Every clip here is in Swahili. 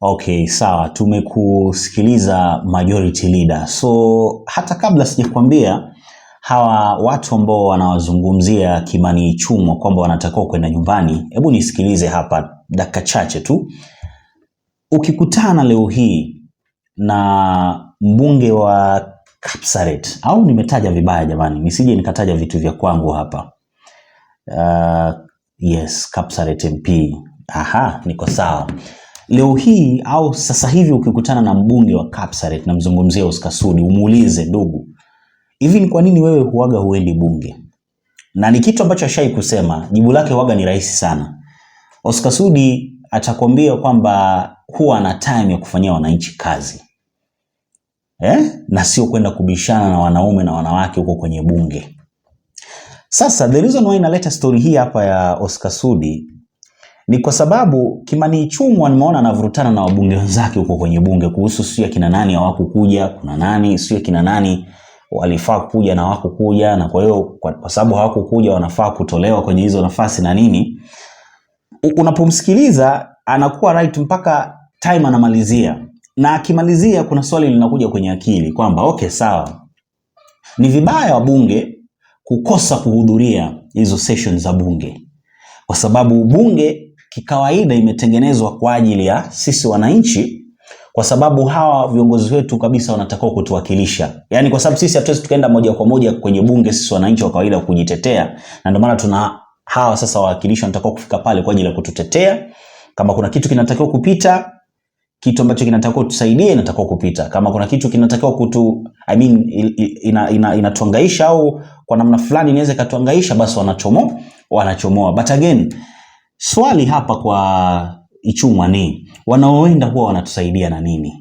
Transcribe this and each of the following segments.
Okay, sawa. Tumekusikiliza majority leader. So hata kabla sijakwambia hawa watu ambao wanawazungumzia Kimani Ichung'wah kwamba wanatakiwa kwenda nyumbani, hebu nisikilize hapa dakika chache tu. Ukikutana leo hii na mbunge wa Kapsaret, au nimetaja vibaya jamani, nisije nikataja vitu vya kwangu hapa. Yes, Kapsaret MP. Aha, niko sawa. Leo hii au sasa hivi ukikutana na mbunge wa Kapsaret, na mzungumzia Oscar Sudi, umuulize, ndugu, hivi ni kwa nini wewe huaga huendi bunge? Na ni kitu ambacho ashai kusema, jibu lake huaga ni rahisi sana. Oscar Sudi atakwambia kwamba huwa ana time ya kufanyia wananchi kazi. Na sio kwenda kubishana na wanaume na wanawake huko kwenye bunge. Sasa the reason why naleta story hii hapa ya Oscar Sudi ni kwa sababu Kimani Ichung'wah nimeona anavurutana na wabunge wenzake huko kwenye bunge kuhusu sio kina nani hawakukuja, kuna nani sio kina nani walifaa kuja na hawakukuja, na kwa hiyo kwa sababu hawakukuja wanafaa kutolewa kwenye hizo nafasi na nini. Unapomsikiliza anakuwa right mpaka time anamalizia. Na akimalizia kuna swali linakuja kwenye akili kwamba okay, sawa, ni vibaya wabunge kukosa kuhudhuria hizo sessions za bunge, kwa sababu bunge kikawaida imetengenezwa kwa ajili ya sisi wananchi, kwa sababu hawa viongozi wetu kabisa wanatakiwa kutuwakilisha. Yaani kwa sababu sisi hatuwezi tukaenda moja kwa moja kwenye bunge sisi wananchi wa kawaida kujitetea, na ndio maana tuna hawa sasa wawakilishi wanatakiwa kufika pale kwa ajili ya kututetea. Kama kuna kitu kinatakiwa kupita, kitu ambacho kinatakiwa tusaidie inatakiwa kupita. Kama kuna kitu kinatakiwa inatuangaisha au kwa namna fulani inaweza katuangaisha, basi wanachomoa. But again, swali hapa kwa Ichung'wah ni wanaoenda huwa wanatusaidia na nini?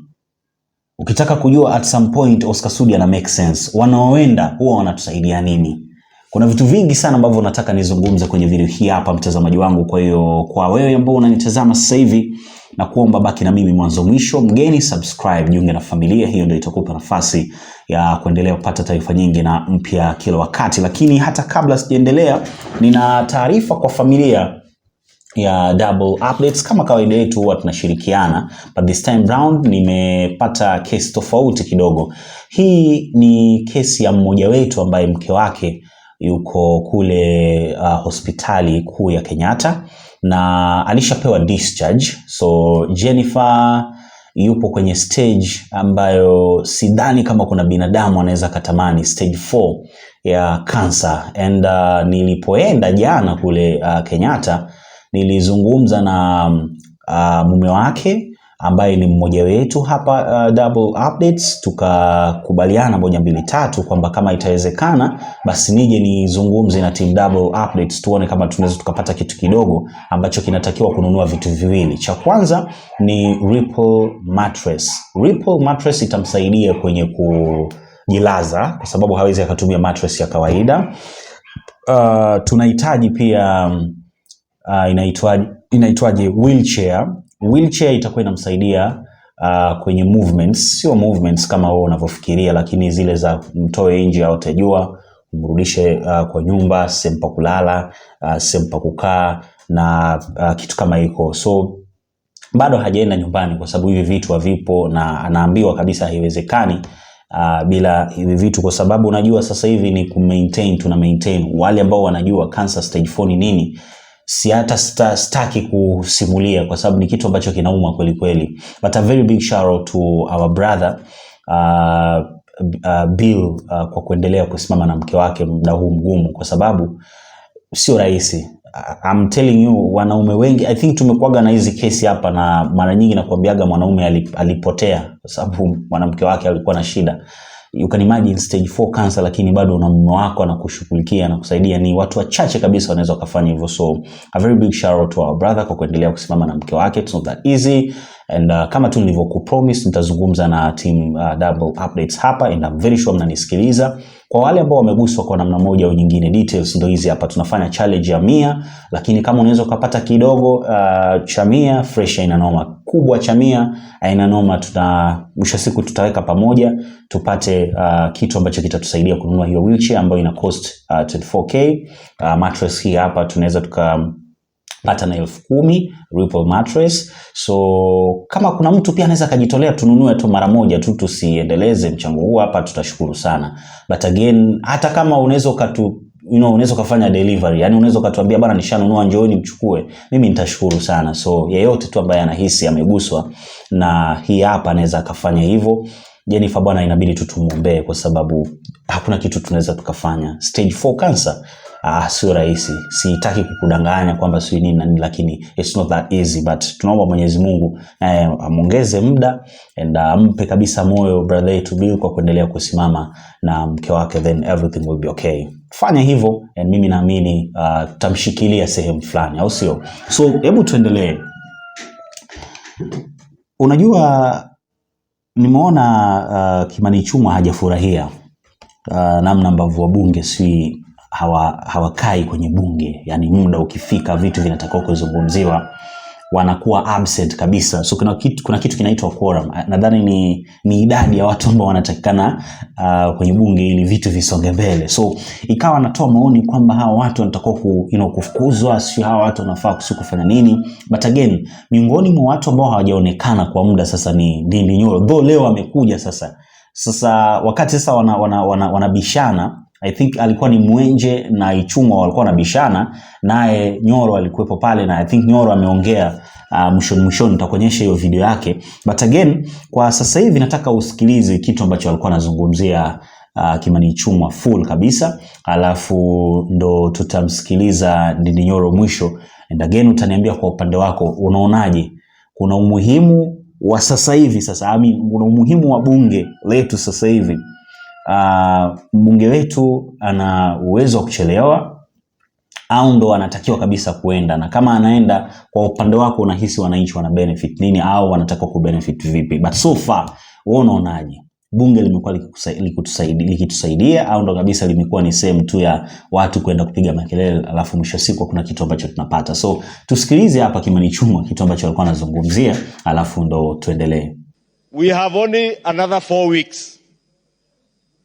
Ukitaka kujua at some point Oscar Sudi ana make sense, wanaoenda huwa wanatusaidia nini? Kuna vitu vingi sana ambavyo nataka nizungumze kwenye video hii hapa, mtazamaji wangu. Kwa hiyo kwa wewe ambao unanitazama sasa hivi, na kuomba baki na mimi mwanzo mwisho. Mgeni subscribe, jiunge na familia, hiyo ndio itakupa nafasi ya kuendelea kupata taarifa nyingi na mpya kila wakati. Lakini hata kabla sijaendelea, nina taarifa kwa familia ya Double Updates. Kama kawaida yetu huwa tunashirikiana, but this time round nimepata kesi tofauti kidogo. Hii ni kesi ya mmoja wetu ambaye mke wake yuko kule hospitali kuu ya Kenyatta na alishapewa discharge. So Jennifer yupo kwenye stage ambayo sidhani kama kuna binadamu anaweza katamani, stage 4 ya cancer. And nilipoenda jana kule Kenyatta, nilizungumza na mume wake ambaye ni mmoja wetu hapa Double Updates. Tukakubaliana 1 2 3 kwamba kama itawezekana basi nije nizungumze na team Double Updates tuone kama tunaweza tukapata kitu kidogo ambacho kinatakiwa kununua vitu viwili. Cha kwanza ni Ripple mattress. Ripple mattress itamsaidia kwenye kujilaza kwa sababu hawezi akatumia mattress ya kawaida. Tunahitaji pia inaitwaje wheelchair. Wheelchair itakuwa inamsaidia kwenye movements, sio movements kama wewe unavyofikiria, lakini zile za mtoe nje au utajua, umrudishe kwa nyumba, sehemu pa kulala, sehemu pa kukaa na kitu kama hiko. So bado hajaenda nyumbani kwa sababu hivi vitu havipo, na anaambiwa kabisa haiwezekani bila hivi vitu, kwa sababu unajua sasa hivi ni tuna maintain. Wale ambao wanajua cancer stage 4 ni nini, si hata staki kusimulia kwa sababu ni kitu ambacho kinauma kweli kweli. But a very big shout out to our brother Bill kwa kuendelea kusimama na mke wake muda huu mgumu, kwa sababu sio rahisi. I'm telling you, wanaume wengi, I think tumekuaga na hizi kesi hapa, na mara nyingi nakwambiaga mwanaume alipotea kwa sababu mwanamke wake alikuwa na shida. You can imagine stage 4 cancer, lakini bado una mume wako anakushughulikia na kusaidia. Ni watu wachache kabisa wanaweza kufanya hivyo. So a very big shout out to our brother kwa kuendelea kusimama na mke wake. It's not that easy. And kama tu nilivyokupromise, nitazungumza na team Double Updates hapa, and I'm very sure mnanisikiliza. Kwa wale ambao wameguswa kwa namna moja au nyingine, details ndio hizi hapa. Tunafanya challenge ya 100, lakini kama unaweza kupata kidogo cha 100 fresh ina noma, kubwa cha 100 ina noma, mwisho siku tutaweka pamoja tupate kitu ambacho kitatusaidia kununua hiyo wheelchair ambayo ina cost 24k. Mattress hii hapa tunaweza hata na 10,000 Ruto mattress. So kama kuna mtu pia anaweza kujitolea tununue tu mara moja tu, tusiendeleze mchango huu hapa, tutashukuru sana. But again, hata kama unaweza unaweza kufanya delivery, yani unaweza kutuambia bana nishanunua njooni mchukue, mimi nitashukuru sana. So yeyote tu ambaye anahisi ameguswa na hii hapa anaweza kufanya hivyo. Jennifer bwana, inabidi tutumuombe kwa sababu hakuna kitu tunaweza tukafanya. Stage 4 cancer sio rahisi. Sitaki kukudanganya kwamba sio nini, lakini it's not that easy, but tunaomba Mwenyezi Mungu amuongeze muda and ampe kabisa moyo brother to be kwa kuendelea kusimama na mke wake, then everything will be okay. Fanya hivyo and mimi naamini tutamshikilia sehemu fulani, au sio? So hebu tuendelee. Unajua nimeona Kimani Ichung'wah hajafurahia namna ambavyo wabunge hawakai kwenye bunge, yani muda ukifika vitu vinatakiwa kuzungumziwa wanakuwa absent kabisa. So kuna kitu kinaitwa quorum. Nadhani ni idadi ya watu ambao wanatakikana kwenye bunge ili vitu visonge mbele. So ikawa anatoa maoni kwamba hawa watu wanatakiwa kufukuzwa, sio hawa watu wanafaa kufanya nini. But again, miongoni mwa watu ambao hawajaonekana kwa muda sasa ni Ndindi Nyoro. Though leo amekuja sasa wakati sasa wanabishana, I think alikuwa ni Mwenje na Ichung'wah walikuwa wanabishana, naye Nyoro alikuwepo pale, na I think Nyoro ameongea mwishoni nitakuonyesha hiyo video yake. But again, kwa sasa hivi nataka usikilize kitu ambacho alikuwa anazungumzia Kimani Ichung'wah full kabisa, alafu ndo tutamsikiliza Ndindi Nyoro mwisho. And again utaniambia kwa upande wako unaonaje, kuna umuhimu wa sasa hivi kuna umuhimu wa bunge letu sasa hivi. Mbunge wetu ana uwezo wa kuchelewa au ndo anatakiwa kabisa kuenda, na kama anaenda, kwa upande wako unahisi wananchi wana benefit nini au wanataka ku benefit vipi? But so far wewe unaonaje, bunge limekuwa likitusaidia au ndo kabisa limekuwa ni sehemu tu ya watu kwenda kupiga makelele alafu mwisho siku kuna kitu ambacho tunapata? So tusikilize hapa Kimani Ichung'wah kitu ambacho alikuwa anazungumzia, alafu ndo tuendelee. We have only another 4 weeks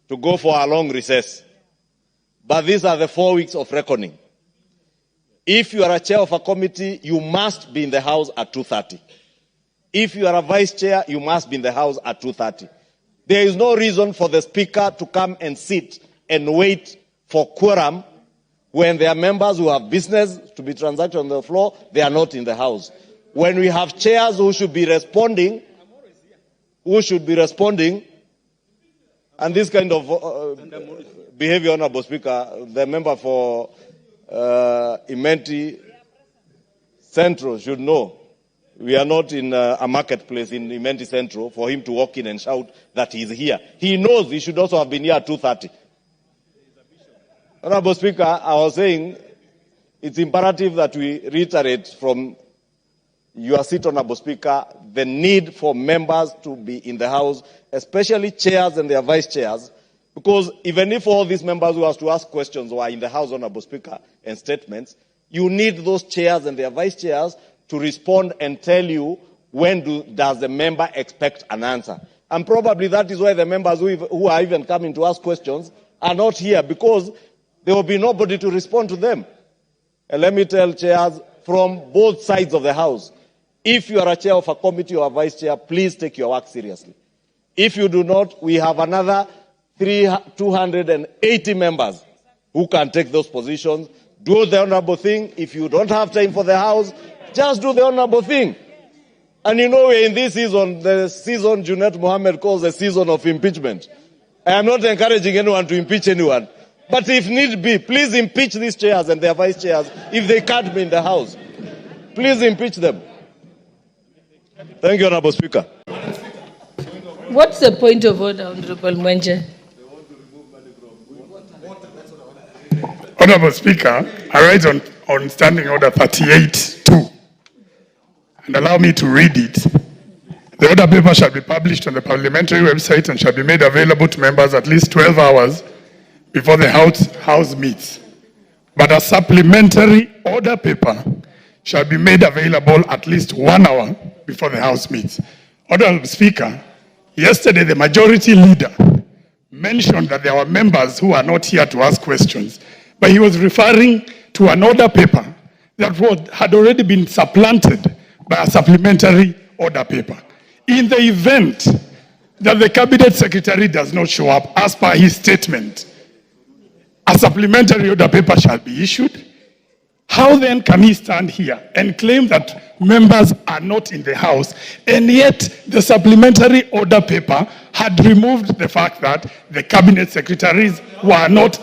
to go for a long recess. But these are the 4 weeks of reckoning. If you are a chair of a committee, you must be in the house at 2:30. If you are a vice chair, you must be in the house at 2:30. There is no reason for the speaker to come and sit and wait for quorum when there are members who have business to be transacted on the floor, they are not in the house. When we have chairs who should be responding, and this kind of behavior, Honorable Speaker, the member for Imenti Central should know. We are not in a marketplace in Imenti Central for him to walk in and shout that he is here. He knows he should also have been here at 2:30. Honorable Speaker, I was saying it's imperative that we reiterate from your seat, Honorable Speaker, the need for members to be in the House, especially chairs and their vice chairs, because even if all these members who have to ask questions were in the House, Honorable Speaker, and statements, you need those chairs and their vice chairs to respond and tell you when does the member expect an answer. And probably that is why the members who are even coming to ask questions are not here, because there will be nobody to respond to them. And let me tell chairs from both sides of the House, if you are a chair of a committee or a vice chair, please take your work seriously. If you do not, we have another 280 members who can take those positions. Do the honorable thing. If you don't have time for the House, just do the honorable thing. And you know, we're in this season, the season Junet Mohammed calls the season of impeachment. I am not encouraging anyone to impeach anyone. But if need be, please impeach these chairs and their vice chairs if they can't be in the House. Please impeach them. Thank you, Honorable Speaker. What's the point of order, Honorable Mwenje? Honorable Speaker, I rise on Standing Order 38-2. And allow me to read it. The order paper shall be published on the parliamentary website and shall be made available to members at least 12 hours before the House meets. But a supplementary order paper shall be made available at least 1 hour before the House meets. Honorable Speaker, yesterday the majority leader mentioned that there were members who are not here to ask questions, but he was referring to an order paper that had already been supplanted by a supplementary order paper. In the event that the cabinet secretary does not show up as per his statement, a supplementary order paper shall be issued. How then can he stand here and claim that members are not in the House, and yet the supplementary order paper had removed the fact that the cabinet secretaries were not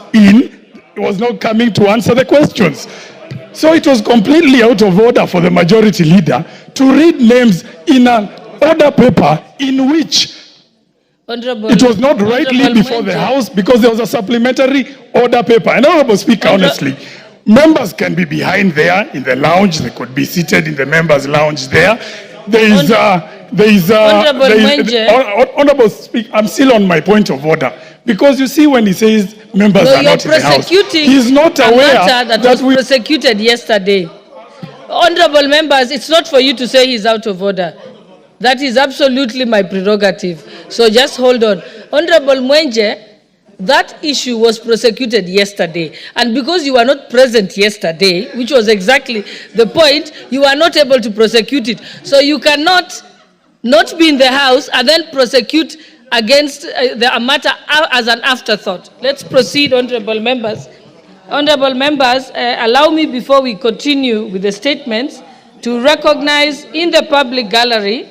was not coming to answer the questions? So it was completely out of order for the majority leader to read names in an order paper in which it was not rightly before the House because there was a supplementary order paper. And Honorable Speaker, honestly, members can be behind there in the lounge. They could be seated in the members' lounge there. Honorable Speaker, I'm still on my point of order. Because you see, when he says members are not in the House, he's not aware that we prosecuted yesterday. Honorable members, it's not for you to say he's out of order. That is absolutely my prerogative. So just hold on. Honorable Mwenje, that issue was prosecuted yesterday. And because you were not present yesterday, which was exactly the point, you are not able to prosecute it. So you cannot not be in the House and then prosecute against the matter as an afterthought. Let's proceed, honorable members. Honorable members, allow me, before we continue with the statements, to recognize in the public gallery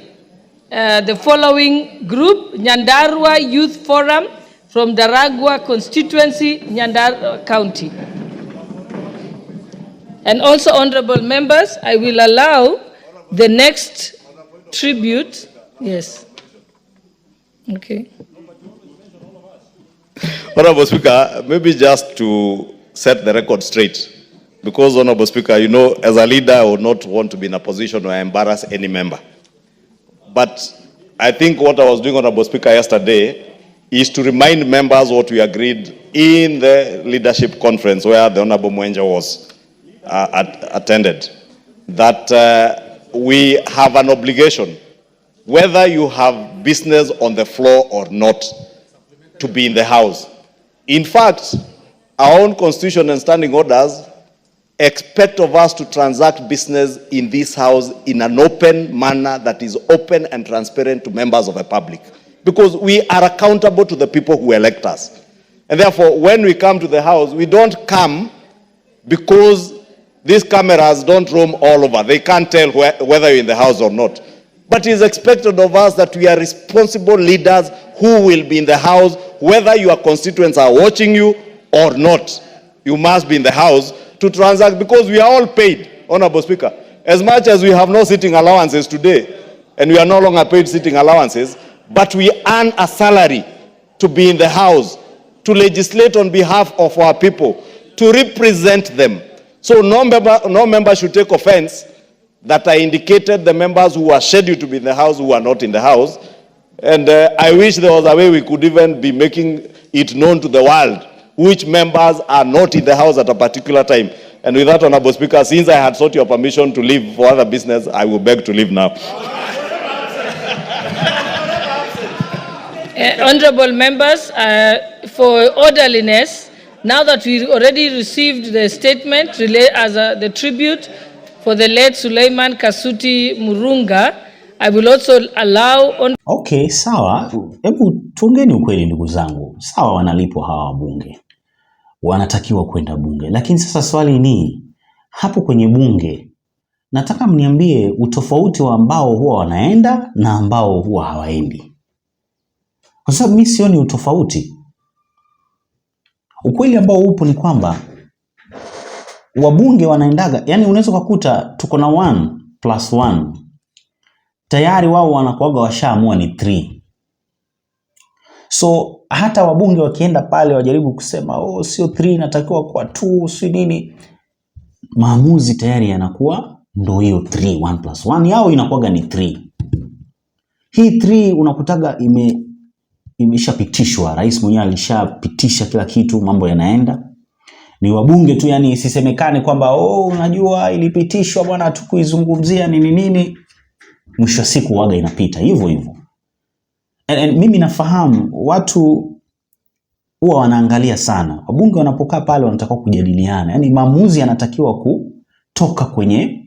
the following group: Nyandarua Youth Forum from Daragwa constituency, Nyandarua County. And also, honorable members, I will allow the next tribute. Yes. Okay. Honorable Speaker, maybe just to set the record straight, because, Honorable Speaker, you know, as a leader, I would not want to be in a position where I embarrass any member. But I think what I was doing, Honorable Speaker, yesterday is to remind members what we agreed in the leadership conference where the Honorable Mwenje was attended, that we have an obligation, whether you have business on the floor or not, to be in the House. In fact, our own constitution and standing orders expect of us to transact business in this House in an open manner that is open and transparent to members of the public, because we are accountable to the people who elect us. And therefore, when we come to the House, we don't come because these cameras don't roam all over. They can't tell whether you're in the House or not. But it is expected of us that we are responsible leaders who will be in the House, whether your constituents are watching you or not. You must be in the House to transact, because we are all paid, Honorable Speaker. As much as we have no sitting allowances today, and we are no longer paid sitting allowances, but we earn a salary to be in the House, to legislate on behalf of our people, to represent them. So no member should take offense that I indicated the members who are scheduled to be in the House who are not in the House. And I wish there was a way we could even be making it known to the world which members are not in the House at a particular time. And with that, Honorable Speaker, since I had sought your permission to leave for other business, I will beg to leave now. Honorable members, for orderliness, now that we already received the statement as the tribute for the late Suleiman Kasuti Murunga, I will also allow Okay, sawa. Hebu tuongeni ukweli, ndugu zangu. Sawa, wanalipwa hawa wabunge, wanatakiwa kwenda bunge, lakini sasa swali ni hapo kwenye bunge, nataka mniambie utofauti wa ambao huwa wanaenda na ambao huwa hawaendi, kwa sababu mimi sioni utofauti. Ukweli ambao upo ni kwamba wabunge wanaendaga, yani unaweza kukuta tuko na 1+1, tayari wao wanakuaga washaamua ni 3. So hata wabunge wakienda pale wajaribu kusema sio 3, natakiwa kwa 2, si nini, maamuzi tayari yanakuwa ndo hiyo 3, 1+1 yao inakuaga ni 3. Hii 3 unakutaga imeshapitishwa, rais mwenyewe alishapitisha kila kitu, mambo yanaenda. Ni wabunge tu, yani isisemekane kwamba unajua ilipitishwa bwana, tukuizungumzia nini. Mwisho wa siku waga inapita hivyo hivyo. And mimi nafahamu watu huwa wanaangalia sana wabunge wanapokaa pale, wanatakiwa kujadiliana, yani maamuzi yanatakiwa toka kwenye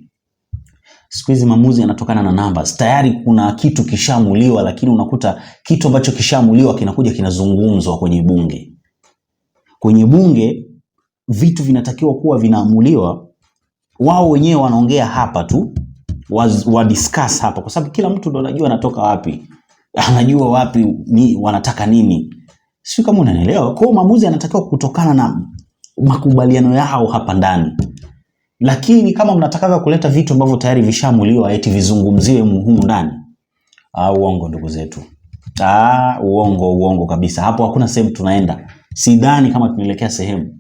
siku hizi maamuzi yanatokana na numbers. Tayari kuna kitu kishamuliwa, lakini unakuta kitu ambacho kishamuliwa kinakuja kinazungumzwa kwenye bunge. Kwenye bunge vitu vinatakiwa kuwa vinaamuliwa, wao wenyewe wanaongea hapa tu, wa discuss hapa, kwa sababu kila mtu ndo anajua anatoka wapi, anajua wapi ni wanataka nini. Sio kama unanielewa? Kwa hiyo maamuzi yanatakiwa kutokana na makubaliano yao hapa ndani. Lakini kama mnataka kuleta vitu ambavyo tayari vishamuliwa eti vizungumziwe humu ndani, uongo ndugu zetu. Uongo kabisa. Hapo hakuna sehemu tunaenda. Sidhani kama tunaelekea sehemu.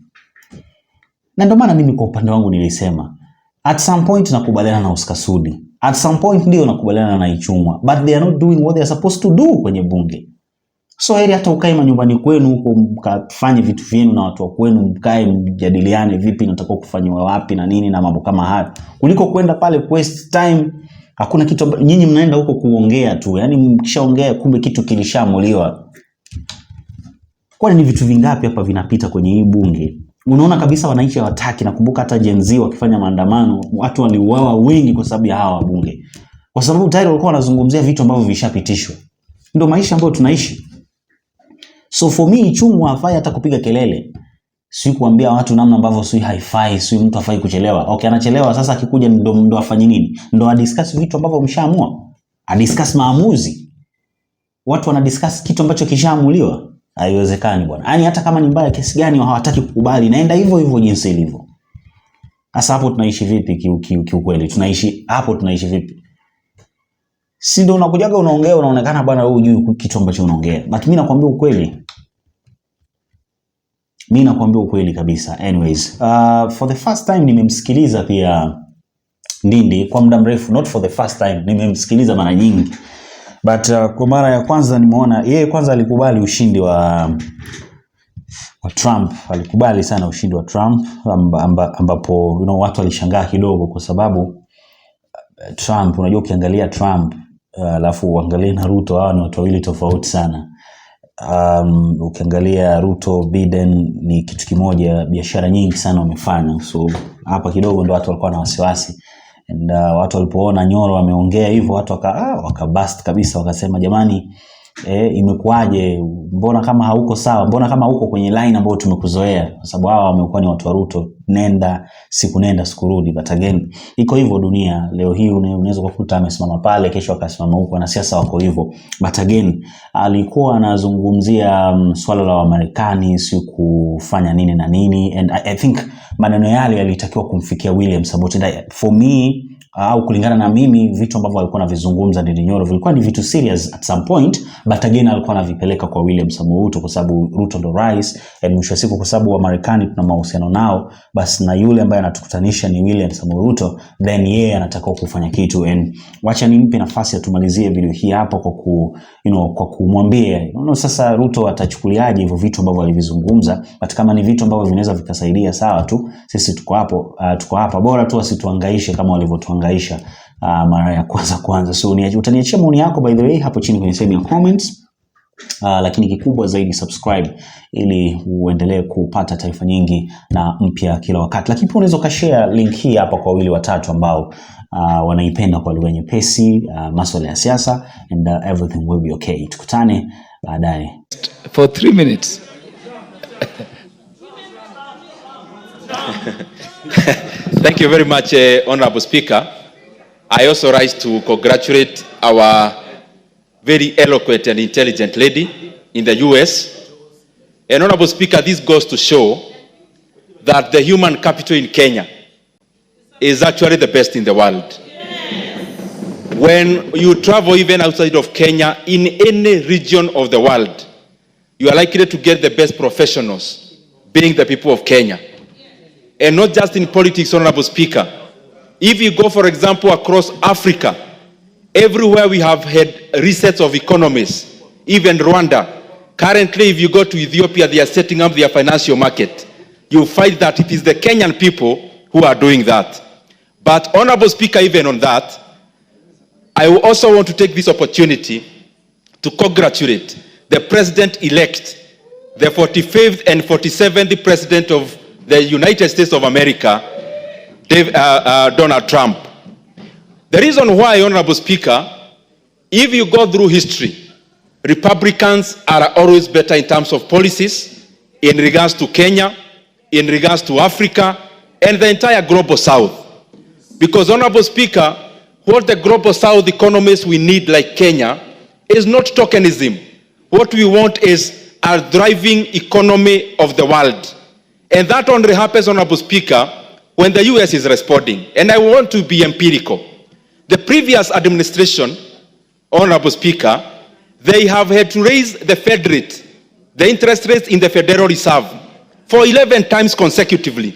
Na ndio maana mimi kwa upande wangu nilisema at some point nakubaliana na Oscar Sudi. At some point ndio nakubaliana na Ichung'wa, but they are not doing what they are supposed to do kwenye bunge. So heri hata ukae manyumbani kwenu huko mkafanye vitu vyenu na watu wa kwenu, mkae mjadiliane vipi nataka kufanywa wapi na nini na mambo kama hayo, kuliko kwenda pale waste time. Hakuna kitu, nyinyi mnaenda huko kuongea tu. Yaani mkishaongea kumbe kitu kilishamuliwa. Kwani ni vitu vingapi hapa vinapita kwenye hii bunge? Unaona kabisa wananchi hawataki. Nakumbuka hata Gen Z wakifanya maandamano, watu waliuawa wengi kwa sababu ya hawa wabunge. Kwa sababu tayari walikuwa wanazungumzia vitu ambavyo vishapitishwa. Ndio maisha ambayo tunaishi. So for me Ichung'wa hafai hata kupiga kelele. Si kuambia watu namna ambavyo si haifai, si mtu hafai kuchelewa. Okay, anachelewa sasa, akikuja ndo afanye nini? Ndo adiscuss vitu ambavyo mshaamua. Adiscuss maamuzi. Watu wanadiscuss kitu ambacho kishaamuliwa. Haiwezekani bwana. Yaani hata kama ni mbaya kiasi gani hawataki kukubali, naenda hivyo hivyo jinsi ilivyo. Sasa hapo tunaishi vipi kiukweli? Tunaishi vipi? Si ndio unakujaga unaongea unaonekana bwana wewe hujui kitu ambacho unaongea. But mimi nakwambia ukweli. Mimi nakwambia ukweli kabisa. Anyways, for the first time nimemsikiliza pia Ndindi kwa muda mrefu. Not for the first time, nimemsikiliza mara nyingi. But kwa mara ya kwanza nimeona yeye kwanza alikubali ushindi wa Trump. Alikubali sana ushindi wa Trump ambapo watu walishangaa kidogo kwa sababu Trump, unajua ukiangalia Trump alafu uangalie na Ruto, hawa ni watu wawili tofauti sana. Ukiangalia Ruto, Biden ni kitu kimoja, biashara nyingi sana wamefanya. So hapa kidogo ndo watu walikuwa na wasiwasi. And watu walipoona Nyoro ameongea hivyo, watu wakabust kabisa, wakasema jamani, imekuaje? Mbona kama hauko sawa? Mbona kama hauko kwenye line ambayo tumekuzoea? Kwa sababu hawa wamekuwa ni watu wa Ruto, nenda siku rudi. But again, iko hivyo dunia. Leo hii unaweza kukuta amesimama pale, kesho akasimama huko, na siasa wako hivyo. But again, alikuwa anazungumzia swala la Wamarekani, si kufanya nini na nini, and I think maneno yale yalitakiwa kumfikia William Samoei. For me, au kulingana na mimi, vitu ambavyo alikuwa anavizungumza Ndindi Nyoro vilikuwa ni vitu serious at some point, but again alikuwa anavipeleka kwa William Samoei Ruto kwa sababu Ruto ndo rais, and mwisho wa siku kwa sababu wa Marekani tuna mahusiano nao, basi na yule ambaye anatukutanisha ni William Samoei Ruto, then yeye anataka kufanya kitu. And wacha nimpe nafasi ya tumalizie video hii hapa kwa kwa kumwambia sasa Ruto atachukuliaje hivyo vitu ambavyo alivizungumza. But kama ni vitu ambavyo vinaweza vikasaidia, sawa tu, sisi tuko hapa, bora tu asituhangaishe kama walivyotuhangaisha mara ya kwanza. So utaniachia maoni yako by the way hapo chini kwenye sehemu ya comments. Lakini kikubwa zaidi subscribe ili uendelee kupata taarifa nyingi na mpya kila wakati. Lakini pia unaweza ukashare link hii hapa kwa wawili watatu ambao wanaipenda kwa lugha nyepesi masuala ya siasa, and everything will be okay. Tukutane baadaye. For 3 minutes. Thank you very much, Honorable Speaker. I also rise to congratulate our very eloquent and intelligent lady in the US. And Honorable Speaker, this goes to show that the human capital in Kenya is actually the best in the world. When you travel even outside of Kenya, in any region of the world, you are likely to get the best professionals, being the people of Kenya. And not just in politics, Honorable Speaker. If you go, for example, across Africa, everywhere we have had research of economies, even Rwanda. Currently, if you go to Ethiopia, they are setting up their financial market. You find that it is the Kenyan people who are doing that. But, Honorable Speaker, even on that, I also want to take this opportunity to congratulate the President-elect, the 45th and 47th President of the United States of America, Donald Trump. The reason why, Honorable Speaker, if you go through history, Republicans are always better in terms of policies in regards to Kenya, in regards to Africa, and the entire global South. Because, Honorable Speaker, what the global South economies we need, like Kenya, is not tokenism. What we want is a driving economy of the world. And that only happens, Honorable Speaker, when the US is responding. And I want to be empirical. The previous administration, Honorable Speaker, they have had to raise the Fed rate, the interest rate in the Federal Reserve, for 11 times consecutively,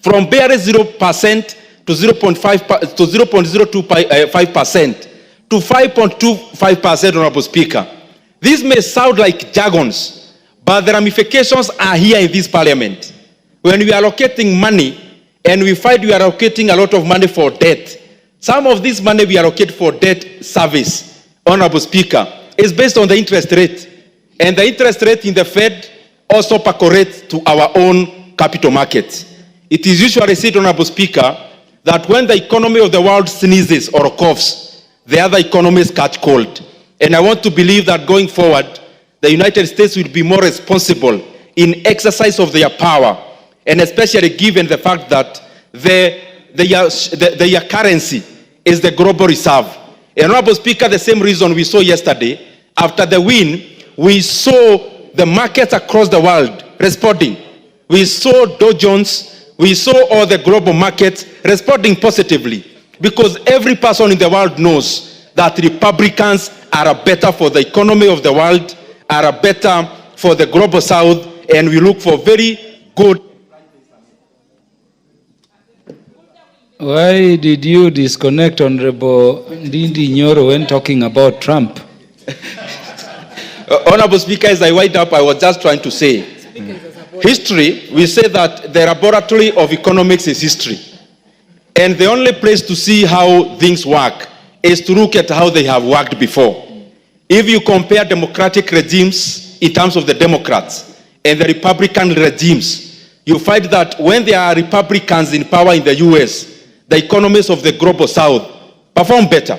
from barely 0% to 0.05% to 5.25%, Honorable Speaker. This may sound like jargons, but the ramifications are here in this parliament. When we are allocating money, and we find we are allocating a lot of money for debt, some of this money we allocate for debt service, Honorable Speaker, is based on the interest rate. And the interest rate in the Fed also percolates to our own capital markets. It is usually said, Honorable Speaker, that when the economy of the world sneezes or coughs, the other economies catch cold. And I want to believe that going forward, the United States will be more responsible in exercise of their power, and especially given the fact that their currency is the global reserve. And, Honorable Speaker, the same reason we saw yesterday, after the win, we saw the markets across the world responding. We saw Dow Jones, we saw all the global markets responding positively, because every person in the world knows that Republicans are better for the economy of the world, are better for the global South, and we look for very good. Why did you disconnect Honorable Ndindi Nyoro when talking about Trump? Honorable Speaker, as I wind up, I was just trying to say, history, we say that the laboratory of economics is history. And the only place to see how things work is to look at how they have worked before. If you compare democratic regimes in terms of the Democrats and the Republican regimes, you find that when there are Republicans in power in the US, the economies of the global South perform better.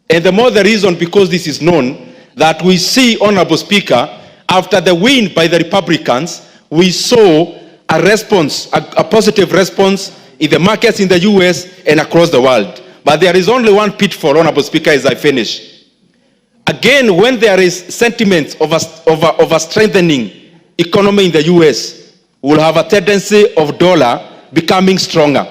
And the more the reason, because this is known, that we see, Honorable Speaker, after the win by the Republicans, we saw a response, a positive response in the markets in the US and across the world. But there is only one pitfall, Honorable Speaker, as I finish. Again, when there is sentiment of a strengthening economy in the US, we'll have a tendency of dollar becoming stronger.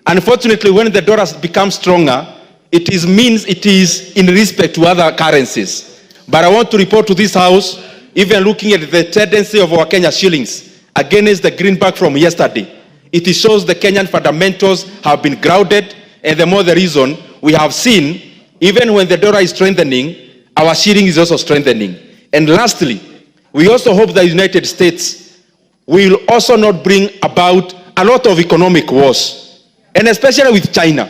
Unfortunately, when the dollar becomes stronger, it means it is in respect to other currencies. But I want to report to this House, even looking at the tendency of our Kenya shillings against the greenback from yesterday, it shows the Kenyan fundamentals have been grounded, and the more the reason we have seen, even when the dollar is strengthening, our shilling is also strengthening. And lastly, we also hope the United States will also not bring about a lot of economic wars, and especially with China.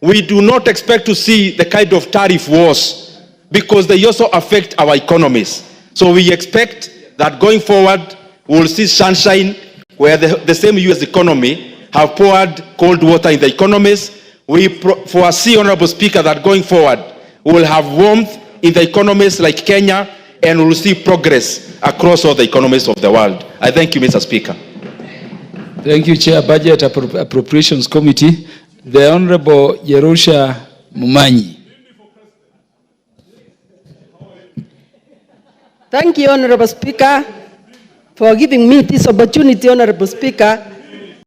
We do not expect to see the kind of tariff wars, because they also affect our economies. So we expect that going forward, we'll see sunshine, where the same US economy have poured cold water in the economies. We foresee, Honorable Speaker, that going forward, we will have warmth in the economies like Kenya, and we will see progress across all the economies of the world. I thank you, Mr. Speaker. Thank you, Chair, Budget Appropriations Committee. The Honorable Jerusha Mumanyi. Thank you, Honorable Speaker, for giving me this opportunity, Honorable Speaker.